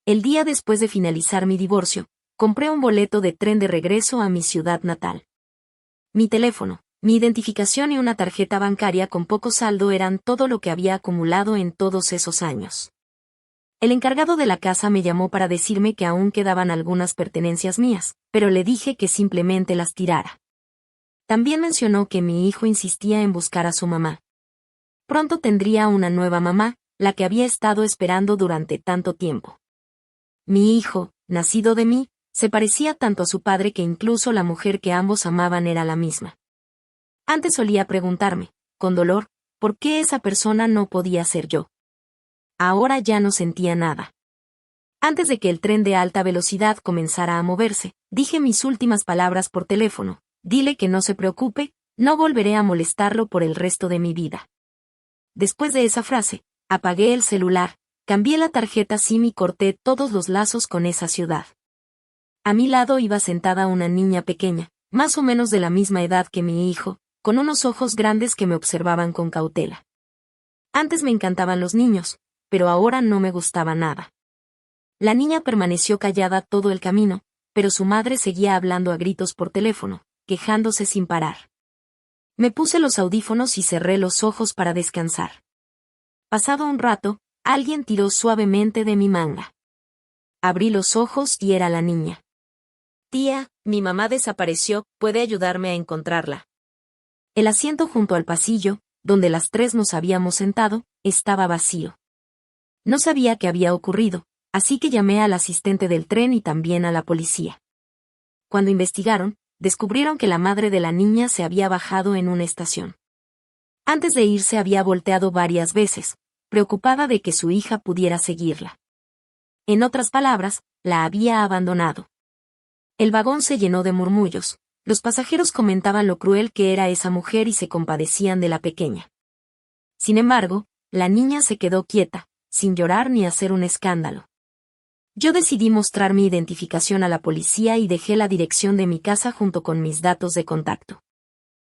El día después de finalizar mi divorcio, compré un boleto de tren de regreso a mi ciudad natal. Mi teléfono, mi identificación y una tarjeta bancaria con poco saldo eran todo lo que había acumulado en todos esos años. El encargado de la casa me llamó para decirme que aún quedaban algunas pertenencias mías, pero le dije que simplemente las tirara. También mencionó que mi hijo insistía en buscar a su mamá. Pronto tendría una nueva mamá, la que había estado esperando durante tanto tiempo. Mi hijo, nacido de mí, se parecía tanto a su padre que incluso la mujer que ambos amaban era la misma. Antes solía preguntarme, con dolor, por qué esa persona no podía ser yo. Ahora ya no sentía nada. Antes de que el tren de alta velocidad comenzara a moverse, dije mis últimas palabras por teléfono: dile que no se preocupe, no volveré a molestarlo por el resto de mi vida. Después de esa frase, apagué el celular, cambié la tarjeta SIM y corté todos los lazos con esa ciudad. A mi lado iba sentada una niña pequeña, más o menos de la misma edad que mi hijo, con unos ojos grandes que me observaban con cautela. Antes me encantaban los niños, pero ahora no me gustaba nada. La niña permaneció callada todo el camino, pero su madre seguía hablando a gritos por teléfono, quejándose sin parar. Me puse los audífonos y cerré los ojos para descansar. Pasado un rato, alguien tiró suavemente de mi manga. Abrí los ojos y era la niña. Tía, mi mamá desapareció, ¿puede ayudarme a encontrarla? El asiento junto al pasillo, donde las tres nos habíamos sentado, estaba vacío. No sabía qué había ocurrido, así que llamé al asistente del tren y también a la policía. Cuando investigaron, descubrieron que la madre de la niña se había bajado en una estación. Antes de irse había volteado varias veces, preocupada de que su hija pudiera seguirla. En otras palabras, la había abandonado. El vagón se llenó de murmullos. Los pasajeros comentaban lo cruel que era esa mujer y se compadecían de la pequeña. Sin embargo, la niña se quedó quieta, sin llorar ni hacer un escándalo. Yo decidí mostrar mi identificación a la policía y dejé la dirección de mi casa junto con mis datos de contacto.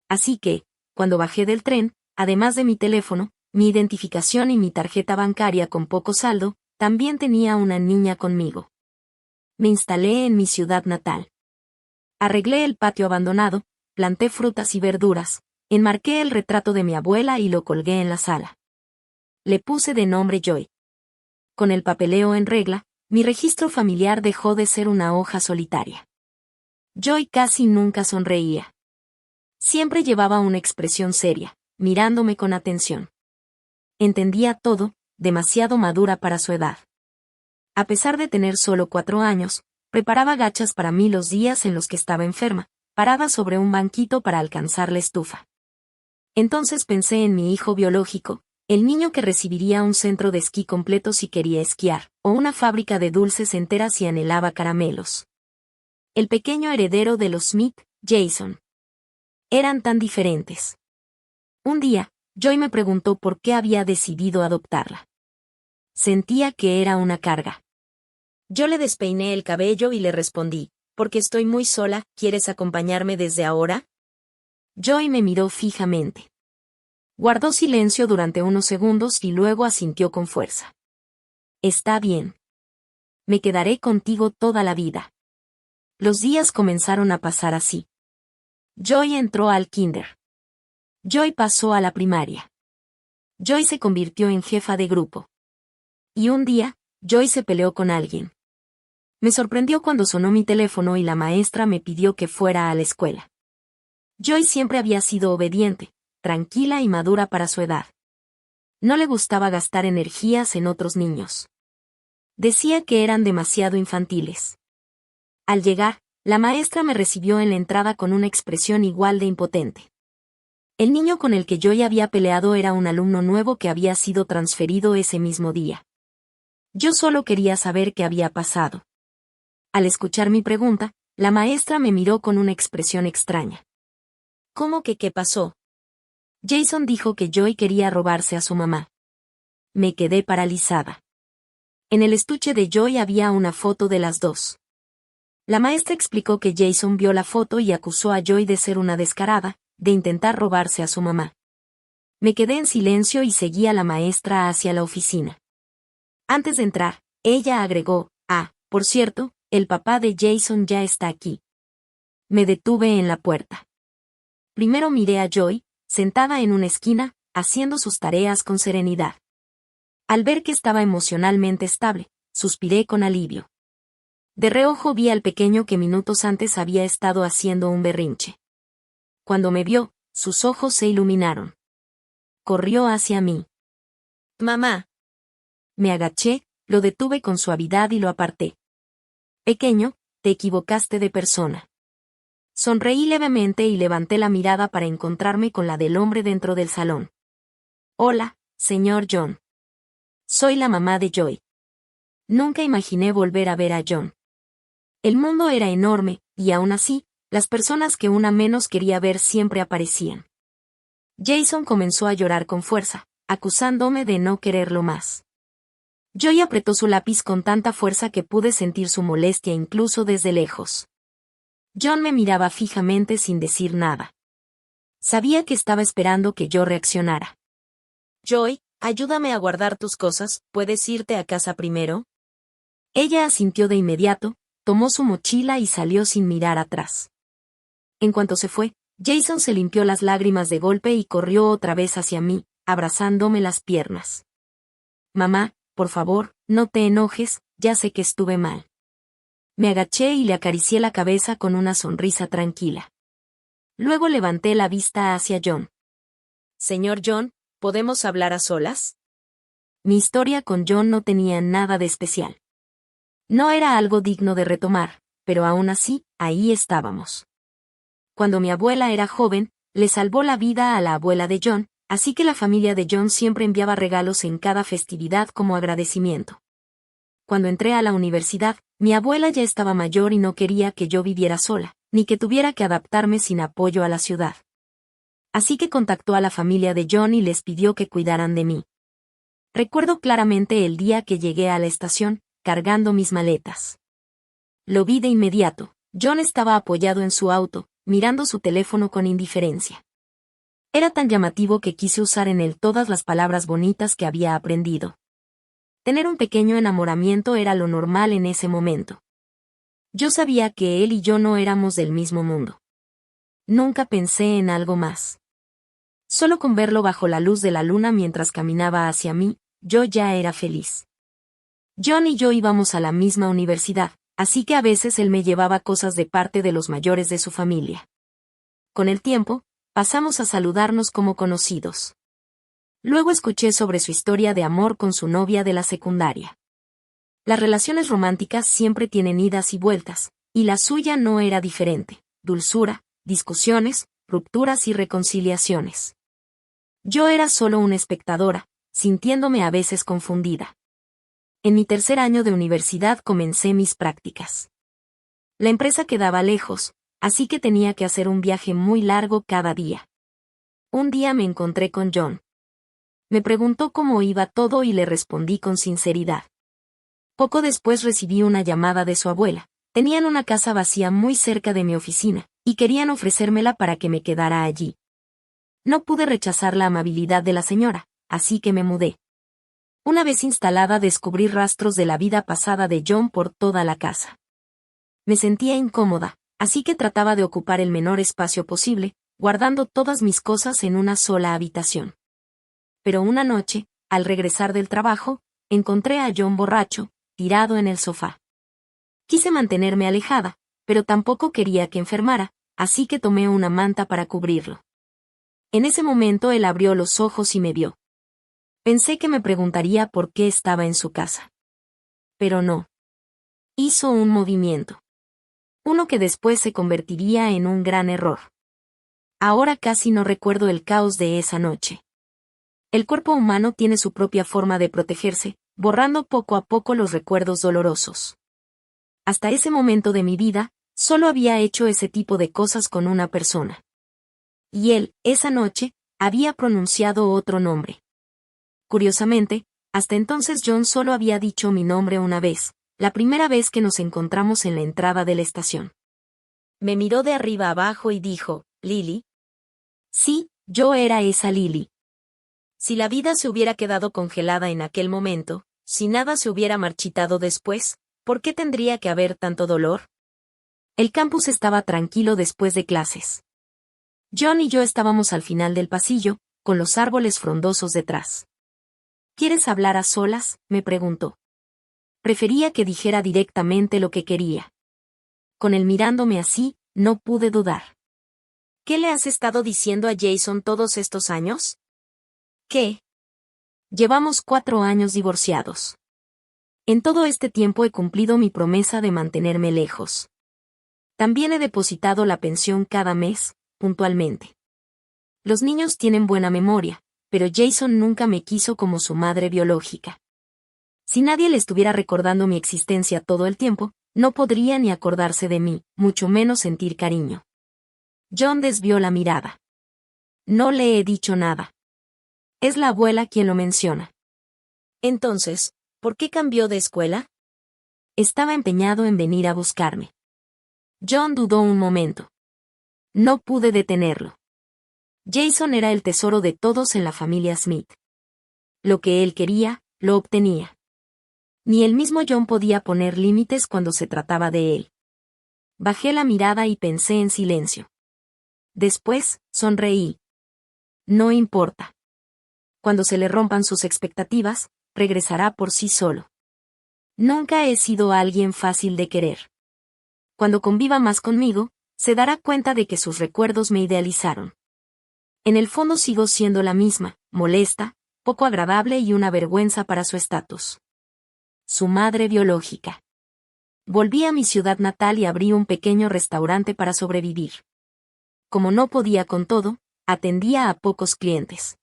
Así que, cuando bajé del tren, además de mi teléfono, mi identificación y mi tarjeta bancaria con poco saldo, también tenía una niña conmigo. Me instalé en mi ciudad natal. Arreglé el patio abandonado, planté frutas y verduras, enmarqué el retrato de mi abuela y lo colgué en la sala. Le puse de nombre Joy. Con el papeleo en regla, mi registro familiar dejó de ser una hoja solitaria. Joy casi nunca sonreía. Siempre llevaba una expresión seria, mirándome con atención. Entendía todo, demasiado madura para su edad. A pesar de tener solo 4 años, preparaba gachas para mí los días en los que estaba enferma, parada sobre un banquito para alcanzar la estufa. Entonces pensé en mi hijo biológico, el niño que recibiría un centro de esquí completo si quería esquiar, o una fábrica de dulces enteras si anhelaba caramelos. El pequeño heredero de los Smith, Jason. Eran tan diferentes. Un día, Joy me preguntó por qué había decidido adoptarla. Sentía que era una carga. Yo le despeiné el cabello y le respondí, porque estoy muy sola, ¿quieres acompañarme desde ahora? Joy me miró fijamente. Guardó silencio durante unos segundos y luego asintió con fuerza. Está bien. Me quedaré contigo toda la vida. Los días comenzaron a pasar así. Joy entró al kinder. Joy pasó a la primaria. Joy se convirtió en jefa de grupo. Y un día, Joy se peleó con alguien. Me sorprendió cuando sonó mi teléfono y la maestra me pidió que fuera a la escuela. Joy siempre había sido obediente, tranquila y madura para su edad. No le gustaba gastar energías en otros niños. Decía que eran demasiado infantiles. Al llegar, la maestra me recibió en la entrada con una expresión igual de impotente. El niño con el que Joy había peleado era un alumno nuevo que había sido transferido ese mismo día. Yo solo quería saber qué había pasado. Al escuchar mi pregunta, la maestra me miró con una expresión extraña. ¿Cómo que qué pasó? Jason dijo que Joy quería robarse a su mamá. Me quedé paralizada. En el estuche de Joy había una foto de las dos. La maestra explicó que Jason vio la foto y acusó a Joy de ser una descarada, de intentar robarse a su mamá. Me quedé en silencio y seguí a la maestra hacia la oficina. Antes de entrar, ella agregó, Ah, por cierto, el papá de Jason ya está aquí. Me detuve en la puerta. Primero miré a Joy, sentada en una esquina, haciendo sus tareas con serenidad. Al ver que estaba emocionalmente estable, suspiré con alivio. De reojo vi al pequeño que minutos antes había estado haciendo un berrinche. Cuando me vio, sus ojos se iluminaron. Corrió hacia mí. «Mamá». Me agaché, lo detuve con suavidad y lo aparté. «Pequeño, te equivocaste de persona». Sonreí levemente y levanté la mirada para encontrarme con la del hombre dentro del salón. «Hola, señor John. Soy la mamá de Joy». Nunca imaginé volver a ver a John. El mundo era enorme, y aún así, las personas que una menos quería ver siempre aparecían. Jason comenzó a llorar con fuerza, acusándome de no quererlo más. Joy apretó su lápiz con tanta fuerza que pude sentir su molestia incluso desde lejos. John me miraba fijamente sin decir nada. Sabía que estaba esperando que yo reaccionara. «Joy, ayúdame a guardar tus cosas, ¿puedes irte a casa primero?» Ella asintió de inmediato, tomó su mochila y salió sin mirar atrás. En cuanto se fue, Jason se limpió las lágrimas de golpe y corrió otra vez hacia mí, abrazándome las piernas. «Mamá, por favor, no te enojes, ya sé que estuve mal». Me agaché y le acaricié la cabeza con una sonrisa tranquila. Luego levanté la vista hacia John. «Señor John, ¿podemos hablar a solas?» Mi historia con John no tenía nada de especial. No era algo digno de retomar, pero aún así, ahí estábamos. Cuando mi abuela era joven, le salvó la vida a la abuela de John, así que la familia de John siempre enviaba regalos en cada festividad como agradecimiento. Cuando entré a la universidad, mi abuela ya estaba mayor y no quería que yo viviera sola, ni que tuviera que adaptarme sin apoyo a la ciudad. Así que contactó a la familia de John y les pidió que cuidaran de mí. Recuerdo claramente el día que llegué a la estación, cargando mis maletas. Lo vi de inmediato. John estaba apoyado en su auto, mirando su teléfono con indiferencia. Era tan llamativo que quise usar en él todas las palabras bonitas que había aprendido. Tener un pequeño enamoramiento era lo normal en ese momento. Yo sabía que él y yo no éramos del mismo mundo. Nunca pensé en algo más. Solo con verlo bajo la luz de la luna mientras caminaba hacia mí, yo ya era feliz. John y yo íbamos a la misma universidad, así que a veces él me llevaba cosas de parte de los mayores de su familia. Con el tiempo, pasamos a saludarnos como conocidos. Luego escuché sobre su historia de amor con su novia de la secundaria. Las relaciones románticas siempre tienen idas y vueltas, y la suya no era diferente: dulzura, discusiones, rupturas y reconciliaciones. Yo era solo una espectadora, sintiéndome a veces confundida. En mi tercer año de universidad comencé mis prácticas. La empresa quedaba lejos, así que tenía que hacer un viaje muy largo cada día. Un día me encontré con John. Me preguntó cómo iba todo y le respondí con sinceridad. Poco después recibí una llamada de su abuela. Tenían una casa vacía muy cerca de mi oficina, y querían ofrecérmela para que me quedara allí. No pude rechazar la amabilidad de la señora, así que me mudé. Una vez instalada descubrí rastros de la vida pasada de John por toda la casa. Me sentía incómoda, así que trataba de ocupar el menor espacio posible, guardando todas mis cosas en una sola habitación. Pero una noche, al regresar del trabajo, encontré a John borracho, tirado en el sofá. Quise mantenerme alejada, pero tampoco quería que enfermara, así que tomé una manta para cubrirlo. En ese momento él abrió los ojos y me vio. Pensé que me preguntaría por qué estaba en su casa. Pero no. Hizo un movimiento. Uno que después se convertiría en un gran error. Ahora casi no recuerdo el caos de esa noche. El cuerpo humano tiene su propia forma de protegerse, borrando poco a poco los recuerdos dolorosos. Hasta ese momento de mi vida, solo había hecho ese tipo de cosas con una persona. Y él, esa noche, había pronunciado otro nombre. Curiosamente, hasta entonces John solo había dicho mi nombre una vez, la primera vez que nos encontramos en la entrada de la estación. Me miró de arriba abajo y dijo, «¿Lily?» Sí, yo era esa Lily. Si la vida se hubiera quedado congelada en aquel momento, si nada se hubiera marchitado después, ¿Por qué tendría que haber tanto dolor? El campus estaba tranquilo después de clases. John y yo estábamos al final del pasillo, con los árboles frondosos detrás. ¿Quieres hablar a solas?, me preguntó. Prefería que dijera directamente lo que quería. Con él mirándome así, no pude dudar. ¿Qué le has estado diciendo a Jason todos estos años? ¿Qué? Llevamos 4 años divorciados. En todo este tiempo he cumplido mi promesa de mantenerme lejos. También he depositado la pensión cada mes, puntualmente. Los niños tienen buena memoria, pero Jason nunca me quiso como su madre biológica. Si nadie le estuviera recordando mi existencia todo el tiempo, no podría ni acordarse de mí, mucho menos sentir cariño. John desvió la mirada. No le he dicho nada. Es la abuela quien lo menciona. Entonces, ¿por qué cambió de escuela? Estaba empeñado en venir a buscarme. John dudó un momento. No pude detenerlo. Jason era el tesoro de todos en la familia Smith. Lo que él quería, lo obtenía. Ni el mismo John podía poner límites cuando se trataba de él. Bajé la mirada y pensé en silencio. Después, sonreí. No importa. Cuando se le rompan sus expectativas, regresará por sí solo. Nunca he sido alguien fácil de querer. Cuando conviva más conmigo, se dará cuenta de que sus recuerdos me idealizaron. En el fondo sigo siendo la misma, molesta, poco agradable y una vergüenza para su estatus. Su madre biológica. Volví a mi ciudad natal y abrí un pequeño restaurante para sobrevivir. Como no podía con todo, atendía a pocos clientes.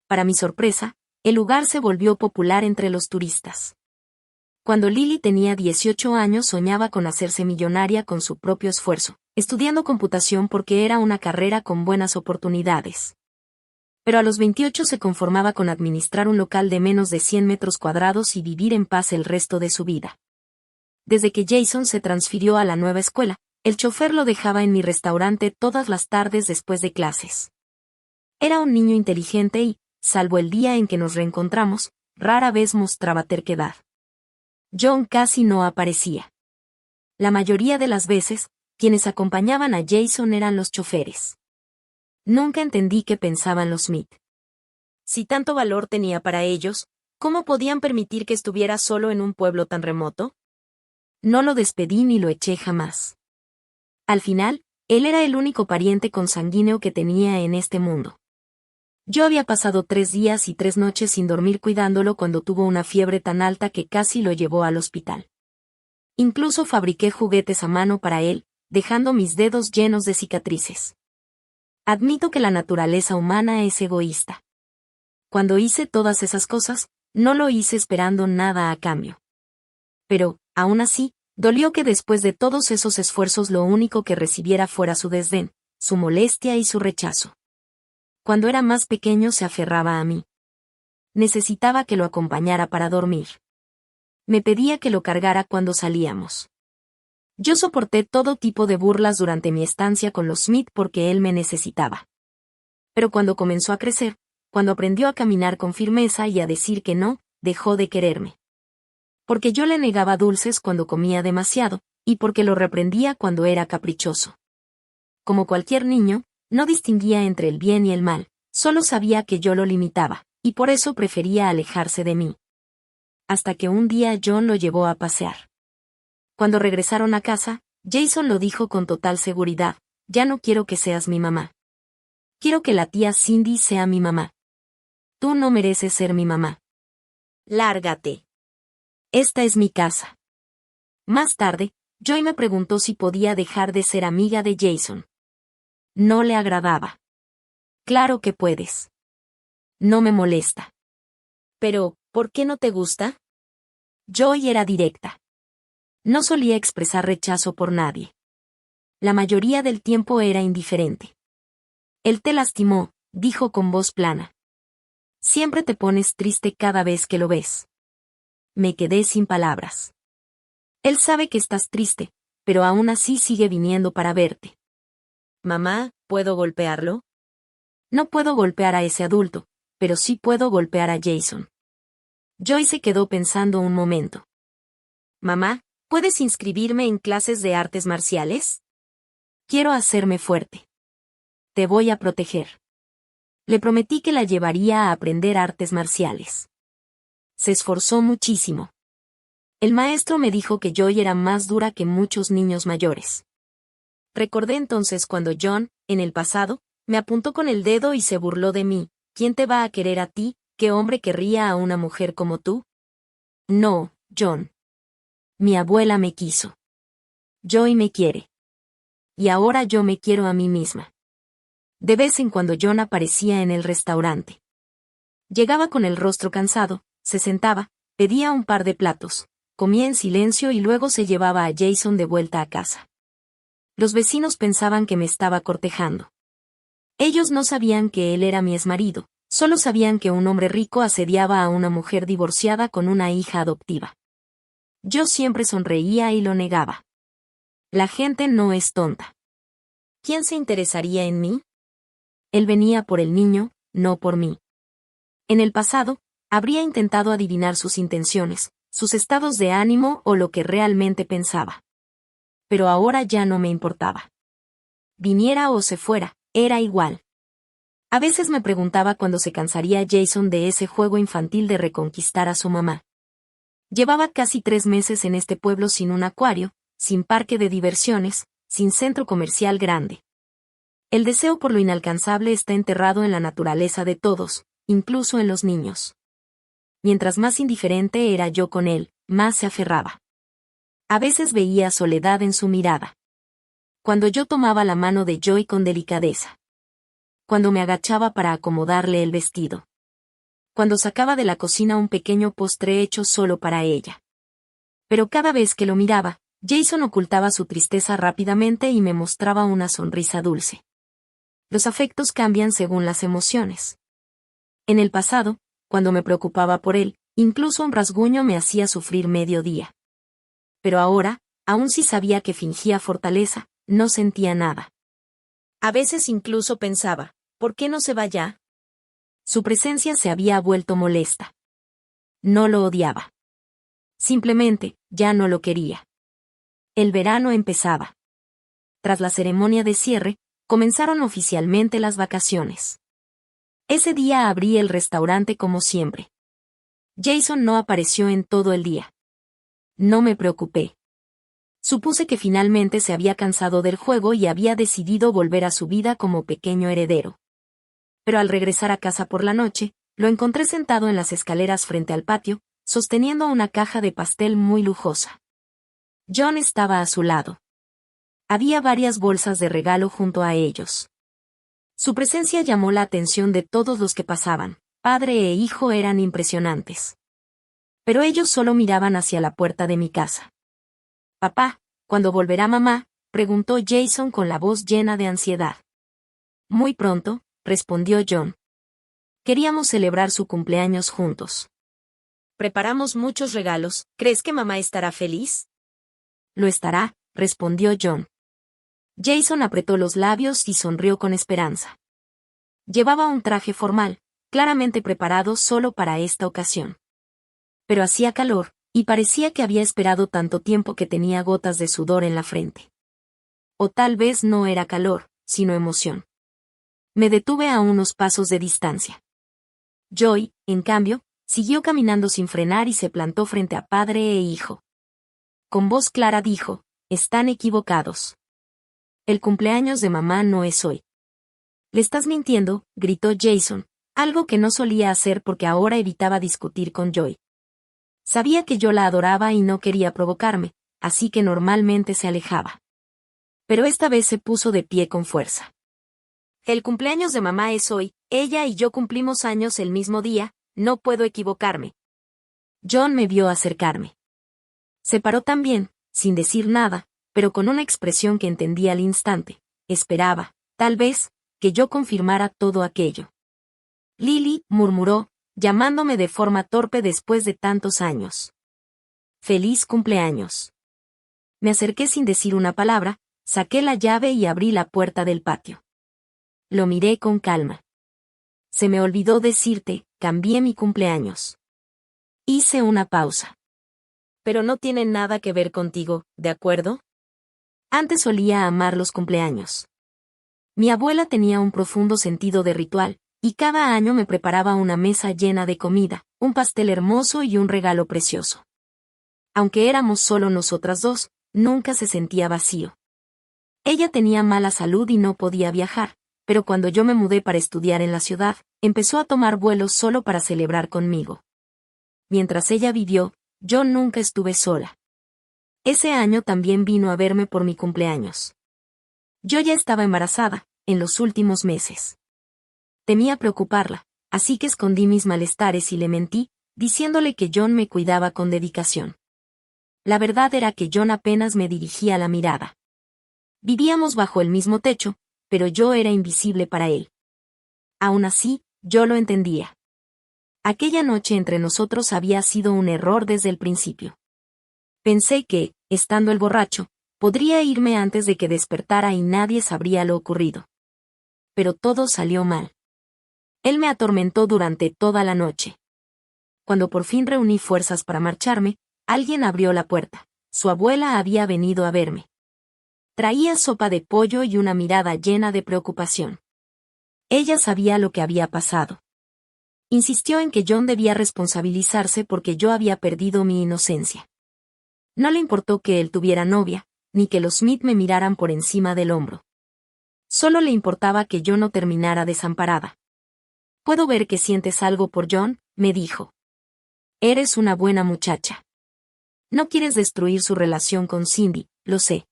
Para mi sorpresa, el lugar se volvió popular entre los turistas. Cuando Lily tenía 18 años soñaba con hacerse millonaria con su propio esfuerzo, estudiando computación porque era una carrera con buenas oportunidades. Pero a los 28 se conformaba con administrar un local de menos de 100 metros cuadrados y vivir en paz el resto de su vida. Desde que Jason se transfirió a la nueva escuela, el chofer lo dejaba en mi restaurante todas las tardes después de clases. Era un niño inteligente y, salvo el día en que nos reencontramos, rara vez mostraba terquedad. John casi no aparecía. La mayoría de las veces, quienes acompañaban a Jason eran los choferes. Nunca entendí qué pensaban los Smith. Si tanto valor tenía para ellos, ¿cómo podían permitir que estuviera solo en un pueblo tan remoto? No lo despedí ni lo eché jamás. Al final, él era el único pariente consanguíneo que tenía en este mundo. Yo había pasado 3 días y 3 noches sin dormir cuidándolo cuando tuvo una fiebre tan alta que casi lo llevó al hospital. Incluso fabriqué juguetes a mano para él, dejando mis dedos llenos de cicatrices. Admito que la naturaleza humana es egoísta. Cuando hice todas esas cosas, no lo hice esperando nada a cambio. Pero, aún así, dolió que después de todos esos esfuerzos lo único que recibiera fuera su desdén, su molestia y su rechazo. Cuando era más pequeño se aferraba a mí. Necesitaba que lo acompañara para dormir. Me pedía que lo cargara cuando salíamos. Yo soporté todo tipo de burlas durante mi estancia con los Smith porque él me necesitaba. Pero cuando comenzó a crecer, cuando aprendió a caminar con firmeza y a decir que no, dejó de quererme. Porque yo le negaba dulces cuando comía demasiado, y porque lo reprendía cuando era caprichoso. Como cualquier niño, no distinguía entre el bien y el mal, solo sabía que yo lo limitaba, y por eso prefería alejarse de mí. Hasta que un día John lo llevó a pasear. Cuando regresaron a casa, Jason lo dijo con total seguridad: ya no quiero que seas mi mamá. Quiero que la tía Cindy sea mi mamá. Tú no mereces ser mi mamá. Lárgate. Esta es mi casa. Más tarde, Joy me preguntó si podía dejar de ser amiga de Jason. No le agradaba. Claro que puedes. No me molesta. Pero, ¿por qué no te gusta? Joy era directa. No solía expresar rechazo por nadie. La mayoría del tiempo era indiferente. Él te lastimó, dijo con voz plana. Siempre te pones triste cada vez que lo ves. Me quedé sin palabras. Él sabe que estás triste, pero aún así sigue viniendo para verte. Mamá, ¿puedo golpearlo? No puedo golpear a ese adulto, pero sí puedo golpear a Jason. Joy se quedó pensando un momento. Mamá, ¿puedes inscribirme en clases de artes marciales? Quiero hacerme fuerte. Te voy a proteger. Le prometí que la llevaría a aprender artes marciales. Se esforzó muchísimo. El maestro me dijo que Joy era más dura que muchos niños mayores. Recordé entonces cuando John, en el pasado, me apuntó con el dedo y se burló de mí. ¿Quién te va a querer a ti? ¿Qué hombre querría a una mujer como tú? No, John. Mi abuela me quiso. Joy me quiere. Y ahora yo me quiero a mí misma. De vez en cuando John aparecía en el restaurante. Llegaba con el rostro cansado, se sentaba, pedía un par de platos, comía en silencio y luego se llevaba a Jason de vuelta a casa. Los vecinos pensaban que me estaba cortejando. Ellos no sabían que él era mi exmarido, solo sabían que un hombre rico asediaba a una mujer divorciada con una hija adoptiva. Yo siempre sonreía y lo negaba. La gente no es tonta. ¿Quién se interesaría en mí? Él venía por el niño, no por mí. En el pasado, habría intentado adivinar sus intenciones, sus estados de ánimo o lo que realmente pensaba. Pero ahora ya no me importaba. Viniera o se fuera, era igual. A veces me preguntaba cuándo se cansaría Jason de ese juego infantil de reconquistar a su mamá. Llevaba casi 3 meses en este pueblo sin un acuario, sin parque de diversiones, sin centro comercial grande. El deseo por lo inalcanzable está enterrado en la naturaleza de todos, incluso en los niños. Mientras más indiferente era yo con él, más se aferraba. A veces veía soledad en su mirada. Cuando yo tomaba la mano de Joy con delicadeza. Cuando me agachaba para acomodarle el vestido. Cuando sacaba de la cocina un pequeño postre hecho solo para ella. Pero cada vez que lo miraba, Jason ocultaba su tristeza rápidamente y me mostraba una sonrisa dulce. Los afectos cambian según las emociones. En el pasado, cuando me preocupaba por él, incluso un rasguño me hacía sufrir medio día. Pero ahora, aun si sabía que fingía fortaleza, no sentía nada. A veces incluso pensaba, ¿por qué no se va ya? Su presencia se había vuelto molesta. No lo odiaba. Simplemente, ya no lo quería. El verano empezaba. Tras la ceremonia de cierre, comenzaron oficialmente las vacaciones. Ese día abrí el restaurante como siempre. Jason no apareció en todo el día. No me preocupé. Supuse que finalmente se había cansado del juego y había decidido volver a su vida como pequeño heredero. Pero al regresar a casa por la noche, lo encontré sentado en las escaleras frente al patio, sosteniendo una caja de pastel muy lujosa. John estaba a su lado. Había varias bolsas de regalo junto a ellos. Su presencia llamó la atención de todos los que pasaban. Padre e hijo eran impresionantes. Pero ellos solo miraban hacia la puerta de mi casa. Papá, ¿cuándo volverá mamá?, preguntó Jason con la voz llena de ansiedad. Muy pronto, respondió John. Queríamos celebrar su cumpleaños juntos. Preparamos muchos regalos, ¿crees que mamá estará feliz? Lo estará, respondió John. Jason apretó los labios y sonrió con esperanza. Llevaba un traje formal, claramente preparado solo para esta ocasión. Pero hacía calor, y parecía que había esperado tanto tiempo que tenía gotas de sudor en la frente. O tal vez no era calor, sino emoción. Me detuve a unos pasos de distancia. Joy, en cambio, siguió caminando sin frenar y se plantó frente a padre e hijo. Con voz clara dijo, están equivocados. El cumpleaños de mamá no es hoy. Le estás mintiendo, gritó Jason, algo que no solía hacer porque ahora evitaba discutir con Joy. Sabía que yo la adoraba y no quería provocarme, así que normalmente se alejaba. Pero esta vez se puso de pie con fuerza. El cumpleaños de mamá es hoy, ella y yo cumplimos años el mismo día, no puedo equivocarme. John me vio acercarme. Se paró también, sin decir nada, pero con una expresión que entendí al instante. Esperaba, tal vez, que yo confirmara todo aquello. Lily, murmuró, llamándome de forma torpe después de tantos años. Feliz cumpleaños. Me acerqué sin decir una palabra, saqué la llave y abrí la puerta del patio. Lo miré con calma. Se me olvidó decirte, cambié mi cumpleaños. Hice una pausa. pero no tiene nada que ver contigo, ¿de acuerdo? Antes solía amar los cumpleaños. Mi abuela tenía un profundo sentido de ritual, y cada año me preparaba una mesa llena de comida, un pastel hermoso y un regalo precioso. Aunque éramos solo nosotras dos, nunca se sentía vacío. Ella tenía mala salud y no podía viajar, pero cuando yo me mudé para estudiar en la ciudad, empezó a tomar vuelos solo para celebrar conmigo. Mientras ella vivió, yo nunca estuve sola. Ese año también vino a verme por mi cumpleaños. Yo ya estaba embarazada, en los últimos meses. Temía preocuparla, así que escondí mis malestares y le mentí, diciéndole que John me cuidaba con dedicación. La verdad era que John apenas me dirigía la mirada. Vivíamos bajo el mismo techo, pero yo era invisible para él. Aún así, yo lo entendía. Aquella noche entre nosotros había sido un error desde el principio. Pensé que, estando el borracho, podría irme antes de que despertara y nadie sabría lo ocurrido. Pero todo salió mal. Él me atormentó durante toda la noche. Cuando por fin reuní fuerzas para marcharme, alguien abrió la puerta. Su abuela había venido a verme. Traía sopa de pollo y una mirada llena de preocupación. Ella sabía lo que había pasado. Insistió en que John debía responsabilizarse porque yo había perdido mi inocencia. No le importó que él tuviera novia, ni que los Smith me miraran por encima del hombro. Solo le importaba que yo no terminara desamparada. «Puedo ver que sientes algo por John», me dijo. «Eres una buena muchacha. No quieres destruir su relación con Cindy, lo sé.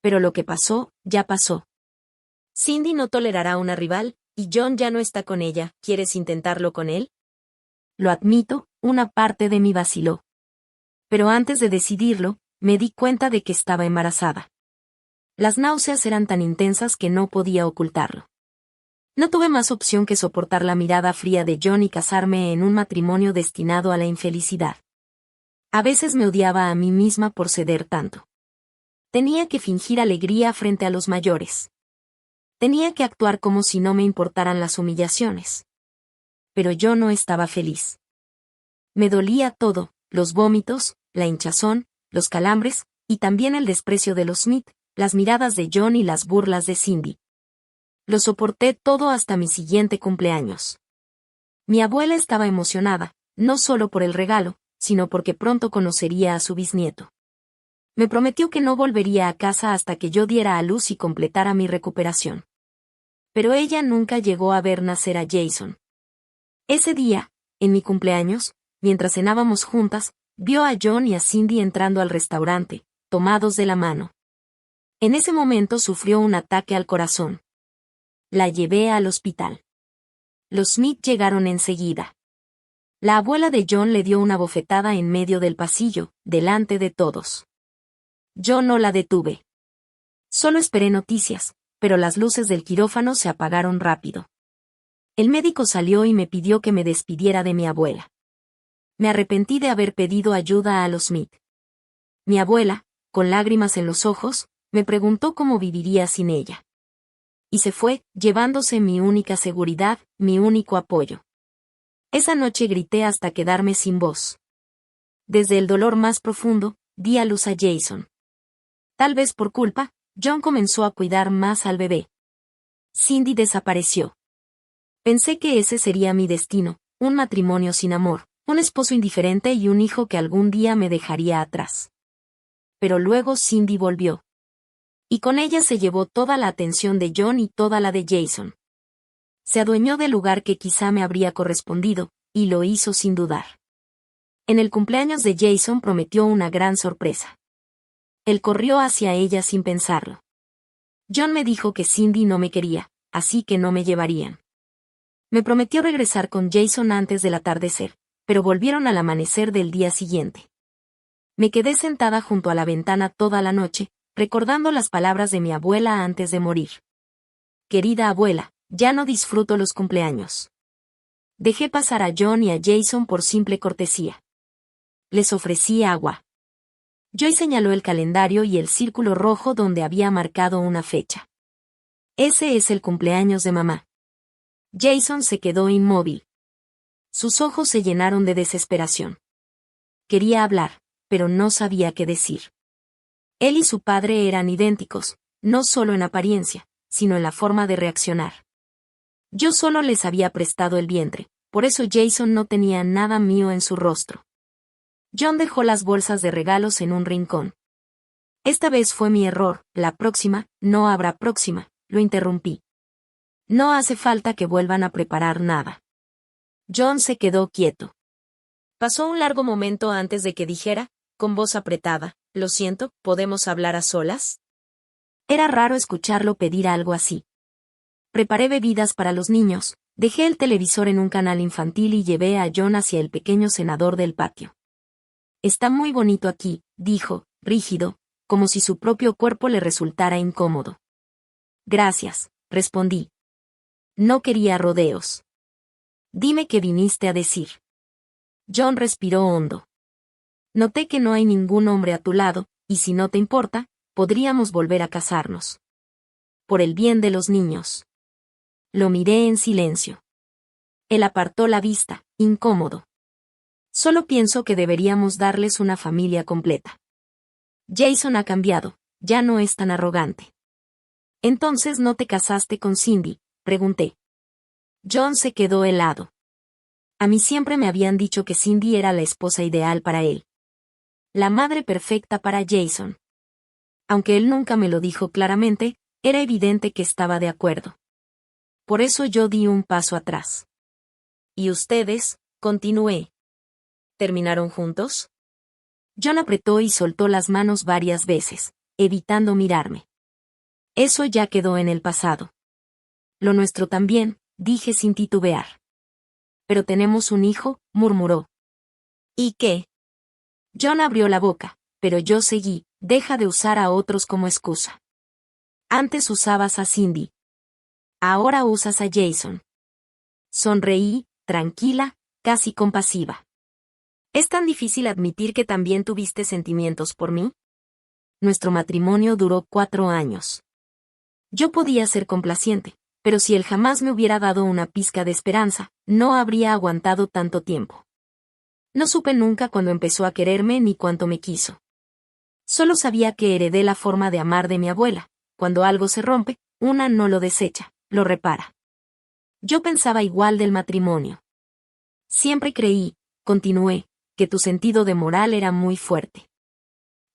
Pero lo que pasó, ya pasó. Cindy no tolerará una rival, y John ya no está con ella. ¿Quieres intentarlo con él?» Lo admito, una parte de mí vaciló. Pero antes de decidirlo, me di cuenta de que estaba embarazada. Las náuseas eran tan intensas que no podía ocultarlo. No tuve más opción que soportar la mirada fría de John y casarme en un matrimonio destinado a la infelicidad. A veces me odiaba a mí misma por ceder tanto. Tenía que fingir alegría frente a los mayores. Tenía que actuar como si no me importaran las humillaciones. Pero yo no estaba feliz. Me dolía todo, los vómitos, la hinchazón, los calambres, y también el desprecio de los Smith, las miradas de John y las burlas de Cindy. Lo soporté todo hasta mi siguiente cumpleaños. Mi abuela estaba emocionada, no solo por el regalo, sino porque pronto conocería a su bisnieto. Me prometió que no volvería a casa hasta que yo diera a luz y completara mi recuperación. Pero ella nunca llegó a ver nacer a Jason. Ese día, en mi cumpleaños, mientras cenábamos juntas, vio a John y a Cindy entrando al restaurante, tomados de la mano. En ese momento sufrió un ataque al corazón. La llevé al hospital. Los Smith llegaron enseguida. La abuela de John le dio una bofetada en medio del pasillo, delante de todos. Yo no la detuve. Solo esperé noticias, pero las luces del quirófano se apagaron rápido. El médico salió y me pidió que me despidiera de mi abuela. Me arrepentí de haber pedido ayuda a los Smith. Mi abuela, con lágrimas en los ojos, me preguntó cómo viviría sin ella. Y se fue, llevándose mi única seguridad, mi único apoyo. Esa noche grité hasta quedarme sin voz. Desde el dolor más profundo, di a luz a Jason. Tal vez por culpa, John comenzó a cuidar más al bebé. Cindy desapareció. Pensé que ese sería mi destino, un matrimonio sin amor, un esposo indiferente y un hijo que algún día me dejaría atrás. Pero luego Cindy volvió. Y con ella se llevó toda la atención de John y toda la de Jason. Se adueñó del lugar que quizá me habría correspondido, y lo hizo sin dudar. En el cumpleaños de Jason prometió una gran sorpresa. Él corrió hacia ella sin pensarlo. John me dijo que Cindy no me quería, así que no me llevarían. Me prometió regresar con Jason antes del atardecer, pero volvieron al amanecer del día siguiente. Me quedé sentada junto a la ventana toda la noche, recordando las palabras de mi abuela antes de morir. Querida abuela, ya no disfruto los cumpleaños. Dejé pasar a John y a Jason por simple cortesía. Les ofrecí agua. Joy señaló el calendario y el círculo rojo donde había marcado una fecha. Ese es el cumpleaños de mamá. Jason se quedó inmóvil. Sus ojos se llenaron de desesperación. Quería hablar, pero no sabía qué decir. Él y su padre eran idénticos, no solo en apariencia, sino en la forma de reaccionar. Yo solo les había prestado el vientre, por eso Jason no tenía nada mío en su rostro. John dejó las bolsas de regalos en un rincón. Esta vez fue mi error, la próxima, no habrá próxima, lo interrumpí. No hace falta que vuelvan a preparar nada. John se quedó quieto. Pasó un largo momento antes de que dijera, con voz apretada, lo siento, ¿podemos hablar a solas? Era raro escucharlo pedir algo así. Preparé bebidas para los niños, dejé el televisor en un canal infantil y llevé a John hacia el pequeño cenador del patio. Está muy bonito aquí, dijo, rígido, como si su propio cuerpo le resultara incómodo. Gracias, respondí. No quería rodeos. Dime qué viniste a decir. John respiró hondo. Noté que no hay ningún hombre a tu lado, y si no te importa, podríamos volver a casarnos. Por el bien de los niños. Lo miré en silencio. Él apartó la vista, incómodo. Solo pienso que deberíamos darles una familia completa. Jason ha cambiado, ya no es tan arrogante. Entonces no te casaste con Cindy, pregunté. John se quedó helado. A mí siempre me habían dicho que Cindy era la esposa ideal para él. La madre perfecta para Jason. Aunque él nunca me lo dijo claramente, era evidente que estaba de acuerdo. Por eso yo di un paso atrás. ¿Y ustedes? Continué. ¿Terminaron juntos? John apretó y soltó las manos varias veces, evitando mirarme. Eso ya quedó en el pasado. Lo nuestro también, dije sin titubear. Pero tenemos un hijo, murmuró. ¿Y qué? John abrió la boca, pero yo seguí, deja de usar a otros como excusa. Antes usabas a Cindy. Ahora usas a Jason. Sonreí, tranquila, casi compasiva. ¿Es tan difícil admitir que también tuviste sentimientos por mí? Nuestro matrimonio duró 4 años. Yo podía ser complaciente, pero si él jamás me hubiera dado una pizca de esperanza, no habría aguantado tanto tiempo. No supe nunca cuándo empezó a quererme ni cuánto me quiso. Solo sabía que heredé la forma de amar de mi abuela. Cuando algo se rompe, una no lo desecha, lo repara. Yo pensaba igual del matrimonio. Siempre creí, continué, que tu sentido de moral era muy fuerte.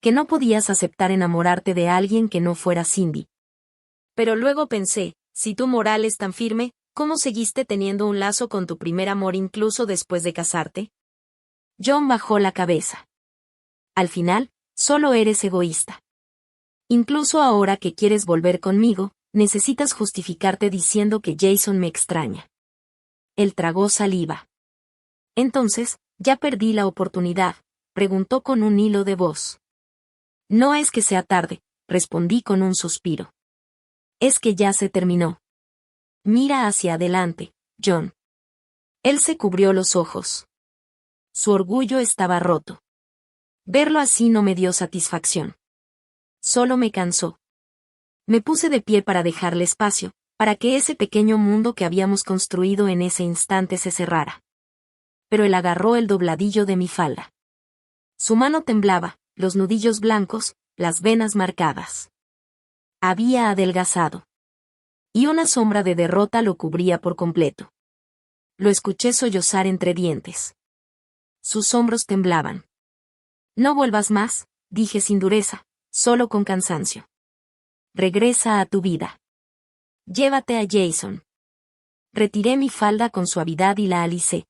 Que no podías aceptar enamorarte de alguien que no fuera Cindy. Pero luego pensé, si tu moral es tan firme, ¿cómo seguiste teniendo un lazo con tu primer amor incluso después de casarte? John bajó la cabeza. Al final, solo eres egoísta. Incluso ahora que quieres volver conmigo, necesitas justificarte diciendo que Jason me extraña. Él tragó saliva. Entonces, ya perdí la oportunidad, preguntó con un hilo de voz. No es que sea tarde, respondí con un suspiro. Es que ya se terminó. Mira hacia adelante, John. Él se cubrió los ojos. Su orgullo estaba roto. Verlo así no me dio satisfacción. Solo me cansó. Me puse de pie para dejarle espacio, para que ese pequeño mundo que habíamos construido en ese instante se cerrara. Pero él agarró el dobladillo de mi falda. Su mano temblaba, los nudillos blancos, las venas marcadas. Había adelgazado. Y una sombra de derrota lo cubría por completo. Lo escuché sollozar entre dientes. Sus hombros temblaban. No vuelvas más, dije sin dureza, solo con cansancio. Regresa a tu vida. Llévate a Jason. Retiré mi falda con suavidad y la alicé.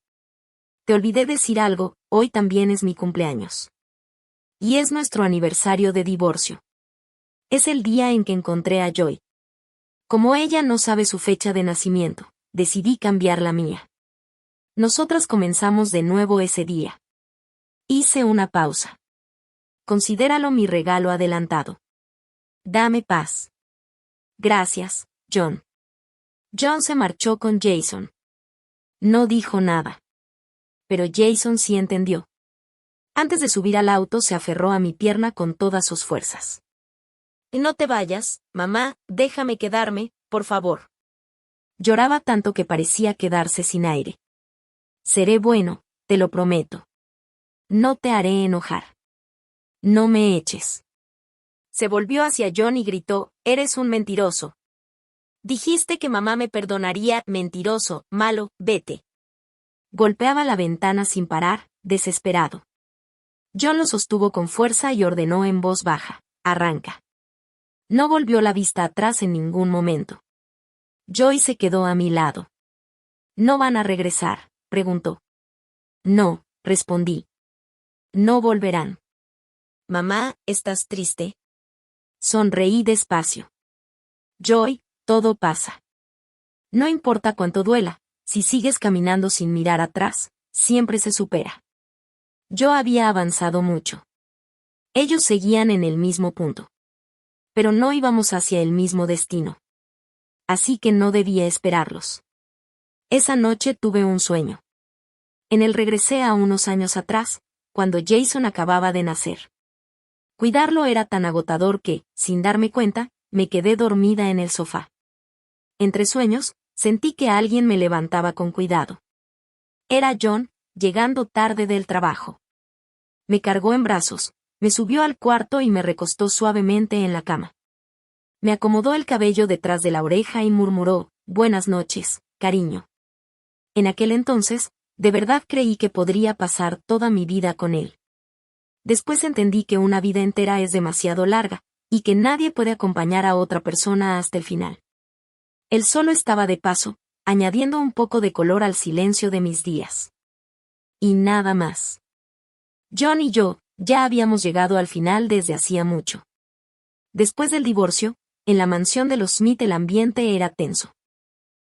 Te olvidé decir algo, hoy también es mi cumpleaños. Y es nuestro aniversario de divorcio. Es el día en que encontré a Joy. Como ella no sabe su fecha de nacimiento, decidí cambiar la mía. Nosotras comenzamos de nuevo ese día. Hice una pausa. Considéralo mi regalo adelantado. Dame paz. Gracias, John. John se marchó con Jason. No dijo nada. Pero Jason sí entendió. Antes de subir al auto se aferró a mi pierna con todas sus fuerzas. No te vayas, mamá, déjame quedarme, por favor. Lloraba tanto que parecía quedarse sin aire. Seré bueno, te lo prometo. No te haré enojar. No me eches. Se volvió hacia John y gritó, eres un mentiroso. Dijiste que mamá me perdonaría, mentiroso, malo, vete. Golpeaba la ventana sin parar, desesperado. John lo sostuvo con fuerza y ordenó en voz baja, arranca. No volvió la vista atrás en ningún momento. Joy se quedó a mi lado. ¿No van a regresar?, preguntó. No, respondí. No volverán. Mamá, ¿estás triste? Sonreí despacio. Joy, todo pasa. No importa cuánto duela, si sigues caminando sin mirar atrás, siempre se supera. Yo había avanzado mucho. Ellos seguían en el mismo punto. Pero no íbamos hacia el mismo destino. Así que no debía esperarlos. Esa noche tuve un sueño. En él regresé a unos años atrás, cuando Jason acababa de nacer. Cuidarlo era tan agotador que, sin darme cuenta, me quedé dormida en el sofá. Entre sueños, sentí que alguien me levantaba con cuidado. Era John, llegando tarde del trabajo. Me cargó en brazos, me subió al cuarto y me recostó suavemente en la cama. Me acomodó el cabello detrás de la oreja y murmuró, buenas noches, cariño. En aquel entonces, de verdad creí que podría pasar toda mi vida con él. Después entendí que una vida entera es demasiado larga, y que nadie puede acompañar a otra persona hasta el final. Él solo estaba de paso, añadiendo un poco de color al silencio de mis días. Y nada más. John y yo, ya habíamos llegado al final desde hacía mucho. Después del divorcio, en la mansión de los Smith el ambiente era tenso.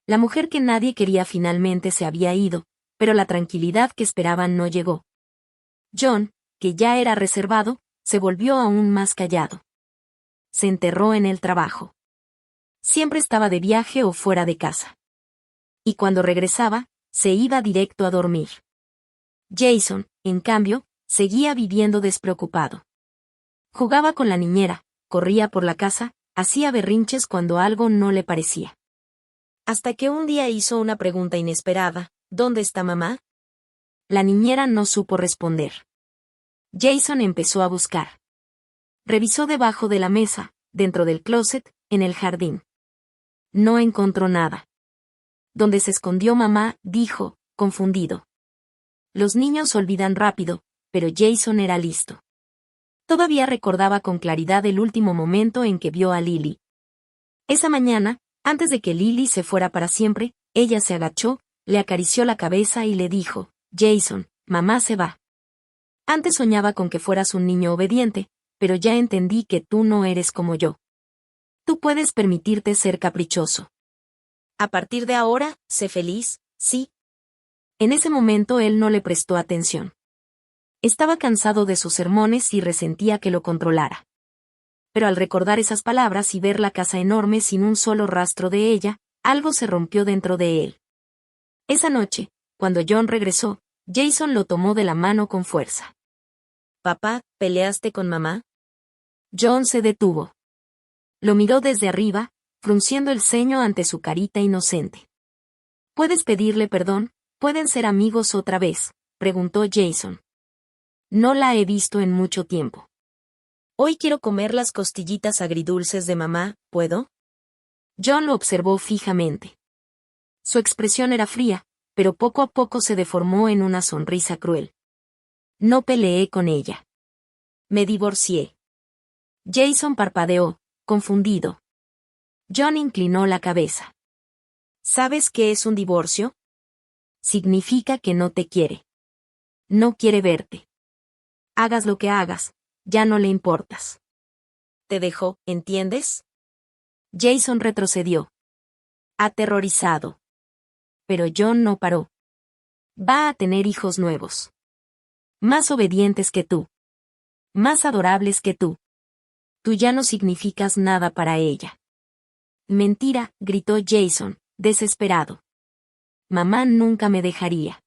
La mujer que nadie quería finalmente se había ido, pero la tranquilidad que esperaban no llegó. John, que ya era reservado, se volvió aún más callado. Se enterró en el trabajo. Siempre estaba de viaje o fuera de casa. Y cuando regresaba, se iba directo a dormir. Jason, en cambio, seguía viviendo despreocupado. Jugaba con la niñera, corría por la casa, hacía berrinches cuando algo no le parecía. Hasta que un día hizo una pregunta inesperada, ¿dónde está mamá? La niñera no supo responder. Jason empezó a buscar. Revisó debajo de la mesa, dentro del closet, en el jardín. No encontró nada. ¿Dónde se escondió mamá?, dijo, confundido. Los niños olvidan rápido, pero Jason era listo. Todavía recordaba con claridad el último momento en que vio a Lily. Esa mañana, antes de que Lily se fuera para siempre, ella se agachó, le acarició la cabeza y le dijo, Jason, mamá se va. Antes soñaba con que fueras un niño obediente, pero ya entendí que tú no eres como yo. Tú puedes permitirte ser caprichoso. A partir de ahora, sé feliz, ¿sí? En ese momento él no le prestó atención. Estaba cansado de sus sermones y resentía que lo controlara. Pero al recordar esas palabras y ver la casa enorme sin un solo rastro de ella, algo se rompió dentro de él. Esa noche, cuando John regresó, Jason lo tomó de la mano con fuerza. «Papá, ¿peleaste con mamá?» John se detuvo. Lo miró desde arriba, frunciendo el ceño ante su carita inocente. «¿Puedes pedirle perdón? ¿Pueden ser amigos otra vez?», preguntó Jason. «No la he visto en mucho tiempo. Hoy quiero comer las costillitas agridulces de mamá, ¿puedo?» John lo observó fijamente. Su expresión era fría, pero poco a poco se deformó en una sonrisa cruel. «No peleé con ella. Me divorcié». Jason parpadeó, confundido. John inclinó la cabeza. ¿Sabes qué es un divorcio? Significa que no te quiere. No quiere verte. Hagas lo que hagas, ya no le importas. Te dejó, ¿entiendes? Jason retrocedió. Aterrorizado. Pero John no paró. Va a tener hijos nuevos. Más obedientes que tú. Más adorables que tú. Tú ya no significas nada para ella. Mentira, gritó Jason, desesperado. Mamá nunca me dejaría.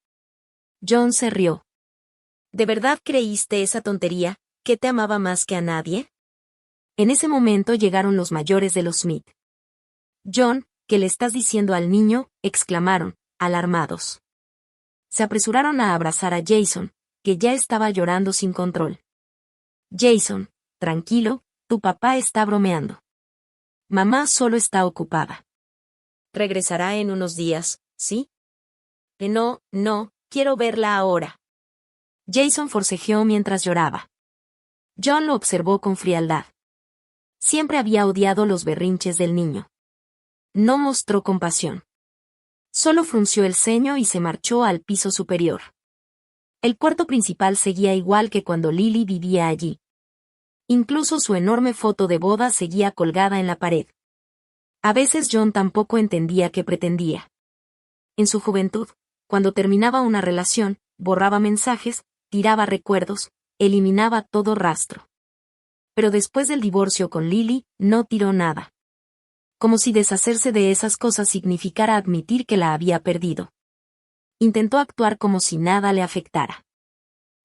John se rió. ¿De verdad creíste esa tontería, que te amaba más que a nadie? En ese momento llegaron los mayores de los Smith. John, ¿qué le estás diciendo al niño?, exclamaron, alarmados. Se apresuraron a abrazar a Jason, que ya estaba llorando sin control. Jason, tranquilo, tu papá está bromeando. Mamá solo está ocupada. Regresará en unos días, ¿sí? No, quiero verla ahora. Jason forcejeó mientras lloraba. John lo observó con frialdad. Siempre había odiado los berrinches del niño. No mostró compasión. Solo frunció el ceño y se marchó al piso superior. El cuarto principal seguía igual que cuando Lily vivía allí. Incluso su enorme foto de boda seguía colgada en la pared. A veces John tampoco entendía qué pretendía. En su juventud, cuando terminaba una relación, borraba mensajes, tiraba recuerdos, eliminaba todo rastro. Pero después del divorcio con Lily, no tiró nada. Como si deshacerse de esas cosas significara admitir que la había perdido. Intentó actuar como si nada le afectara.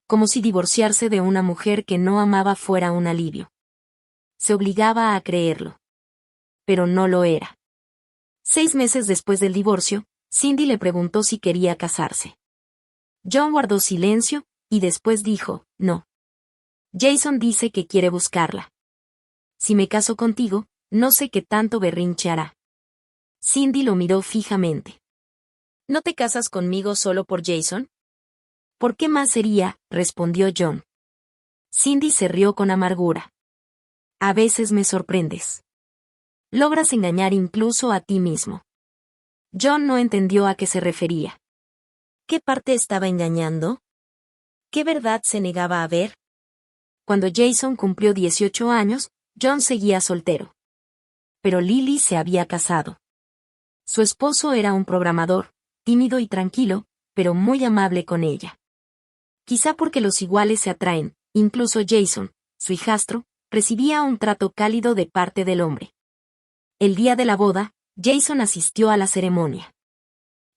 Como si divorciarse de una mujer que no amaba fuera un alivio. Se obligaba a creerlo. Pero no lo era. 6 meses después del divorcio, Cindy le preguntó si quería casarse. John guardó silencio, y después dijo, no. Jason dice que quiere buscarla. Si me caso contigo, no sé qué tanto berrinche hará. Cindy lo miró fijamente. ¿No te casas conmigo solo por Jason? ¿Por qué más sería?, respondió John. Cindy se rió con amargura. A veces me sorprendes. Logras engañar incluso a ti mismo. John no entendió a qué se refería. ¿Qué parte estaba engañando? ¿Qué verdad se negaba a ver? Cuando Jason cumplió 18 años, John seguía soltero. Pero Lily se había casado. Su esposo era un programador, tímido y tranquilo, pero muy amable con ella. Quizá porque los iguales se atraen, incluso Jason, su hijastro, recibía un trato cálido de parte del hombre. El día de la boda, Jason asistió a la ceremonia.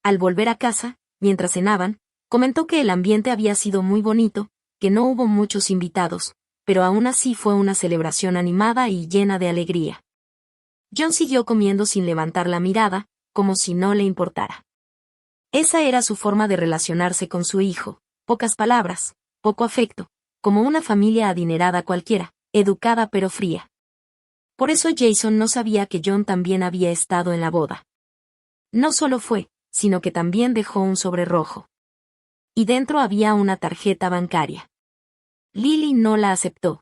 Al volver a casa, mientras cenaban, comentó que el ambiente había sido muy bonito, que no hubo muchos invitados, pero aún así fue una celebración animada y llena de alegría. John siguió comiendo sin levantar la mirada, como si no le importara. Esa era su forma de relacionarse con su hijo, pocas palabras, poco afecto, como una familia adinerada cualquiera, educada pero fría. Por eso Jason no sabía que John también había estado en la boda. No solo fue, sino que también dejó un sobre rojo. Y dentro había una tarjeta bancaria. Lily no la aceptó.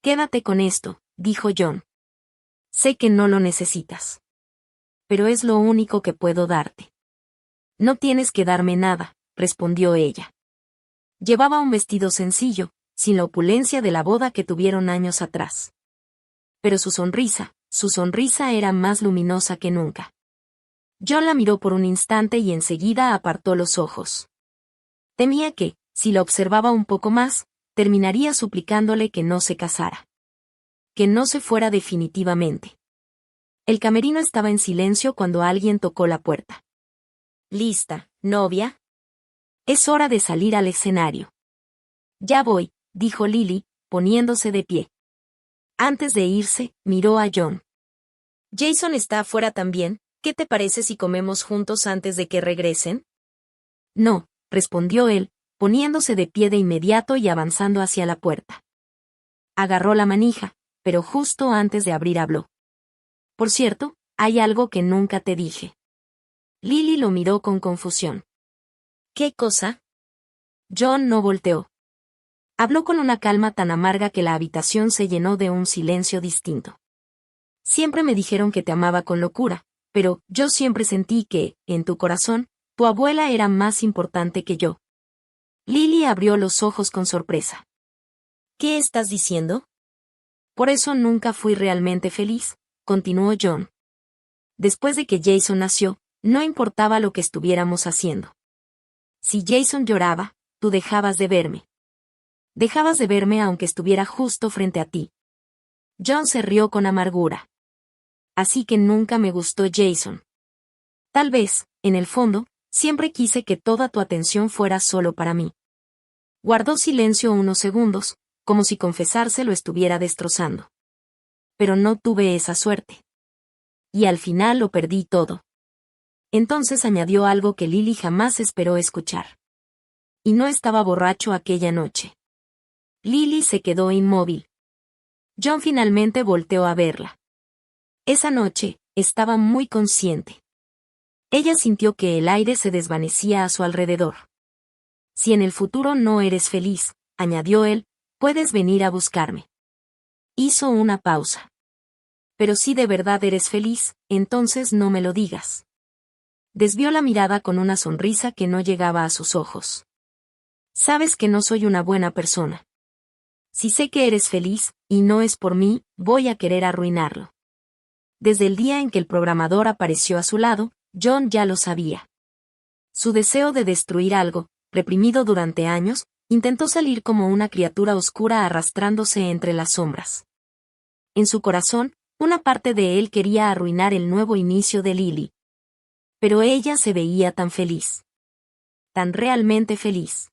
Quédate con esto, dijo John. Sé que no lo necesitas. Pero es lo único que puedo darte. No tienes que darme nada, respondió ella. Llevaba un vestido sencillo, sin la opulencia de la boda que tuvieron años atrás. Pero su sonrisa era más luminosa que nunca. John la miró por un instante y enseguida apartó los ojos. Temía que, si la observaba un poco más, terminaría suplicándole que no se casara. Que no se fuera definitivamente. El camerino estaba en silencio cuando alguien tocó la puerta. ¿Lista, novia? Es hora de salir al escenario. Ya voy, dijo Lily, poniéndose de pie. Antes de irse, miró a John. Jason está afuera también, ¿qué te parece si comemos juntos antes de que regresen? No, respondió él, poniéndose de pie de inmediato y avanzando hacia la puerta. Agarró la manija, pero justo antes de abrir habló. Por cierto, hay algo que nunca te dije. Lily lo miró con confusión. ¿Qué cosa? John no volteó. Habló con una calma tan amarga que la habitación se llenó de un silencio distinto. Siempre me dijeron que te amaba con locura, pero yo siempre sentí que, en tu corazón, tu abuela era más importante que yo. Lily abrió los ojos con sorpresa. ¿Qué estás diciendo? Por eso nunca fui realmente feliz, continuó John. Después de que Jason nació, no importaba lo que estuviéramos haciendo. Si Jason lloraba, tú dejabas de verme. Dejabas de verme aunque estuviera justo frente a ti. John se rió con amargura. Así que nunca me gustó Jason. Tal vez, en el fondo, siempre quise que toda tu atención fuera solo para mí. Guardó silencio unos segundos, como si confesarse lo estuviera destrozando. Pero no tuve esa suerte. Y al final lo perdí todo. Entonces añadió algo que Lily jamás esperó escuchar. Y no estaba borracho aquella noche. Lily se quedó inmóvil. John finalmente volteó a verla. Esa noche, estaba muy consciente. Ella sintió que el aire se desvanecía a su alrededor. Si en el futuro no eres feliz, añadió él, puedes venir a buscarme. Hizo una pausa. Pero si de verdad eres feliz, entonces no me lo digas. Desvió la mirada con una sonrisa que no llegaba a sus ojos. Sabes que no soy una buena persona. Si sé que eres feliz, y no es por mí, voy a querer arruinarlo. Desde el día en que el programador apareció a su lado, John ya lo sabía. Su deseo de destruir algo, reprimido durante años, intentó salir como una criatura oscura arrastrándose entre las sombras. En su corazón, una parte de él quería arruinar el nuevo inicio de Lily. Pero ella se veía tan feliz. Tan realmente feliz.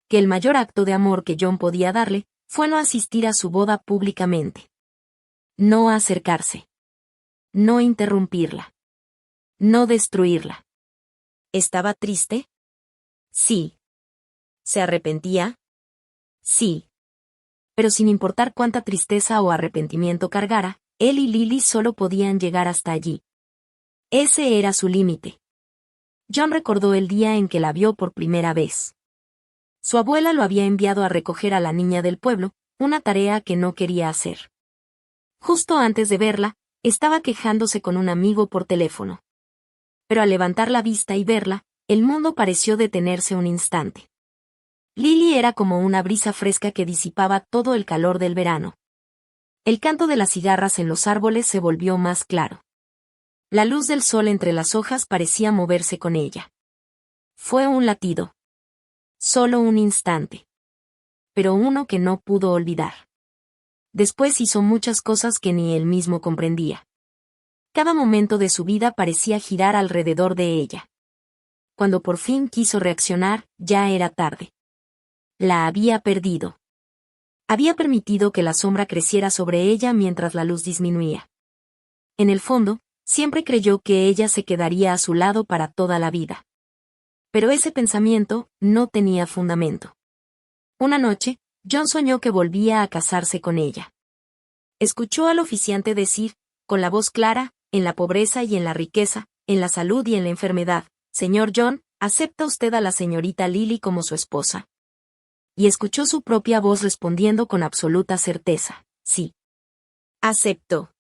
Que el mayor acto de amor que John podía darle, fue no asistir a su boda públicamente. No acercarse. No interrumpirla. No destruirla. ¿Estaba triste? Sí. ¿Se arrepentía? Sí. Pero sin importar cuánta tristeza o arrepentimiento cargara, él y Lily solo podían llegar hasta allí. Ese era su límite. John recordó el día en que la vio por primera vez. Su abuela lo había enviado a recoger a la niña del pueblo, una tarea que no quería hacer. Justo antes de verla, estaba quejándose con un amigo por teléfono. Pero al levantar la vista y verla, el mundo pareció detenerse un instante. Lily era como una brisa fresca que disipaba todo el calor del verano. El canto de las cigarras en los árboles se volvió más claro. La luz del sol entre las hojas parecía moverse con ella. Fue un latido. Solo un instante. Pero uno que no pudo olvidar. Después hizo muchas cosas que ni él mismo comprendía. Cada momento de su vida parecía girar alrededor de ella. Cuando por fin quiso reaccionar, ya era tarde. La había perdido. Había permitido que la sombra creciera sobre ella mientras la luz disminuía. En el fondo, siempre creyó que ella se quedaría a su lado para toda la vida. Pero ese pensamiento no tenía fundamento. Una noche, John soñó que volvía a casarse con ella. Escuchó al oficiante decir, con la voz clara, en la pobreza y en la riqueza, en la salud y en la enfermedad, «Señor John, ¿acepta usted a la señorita Lily como su esposa?» Y escuchó su propia voz respondiendo con absoluta certeza, «Sí. Acepto».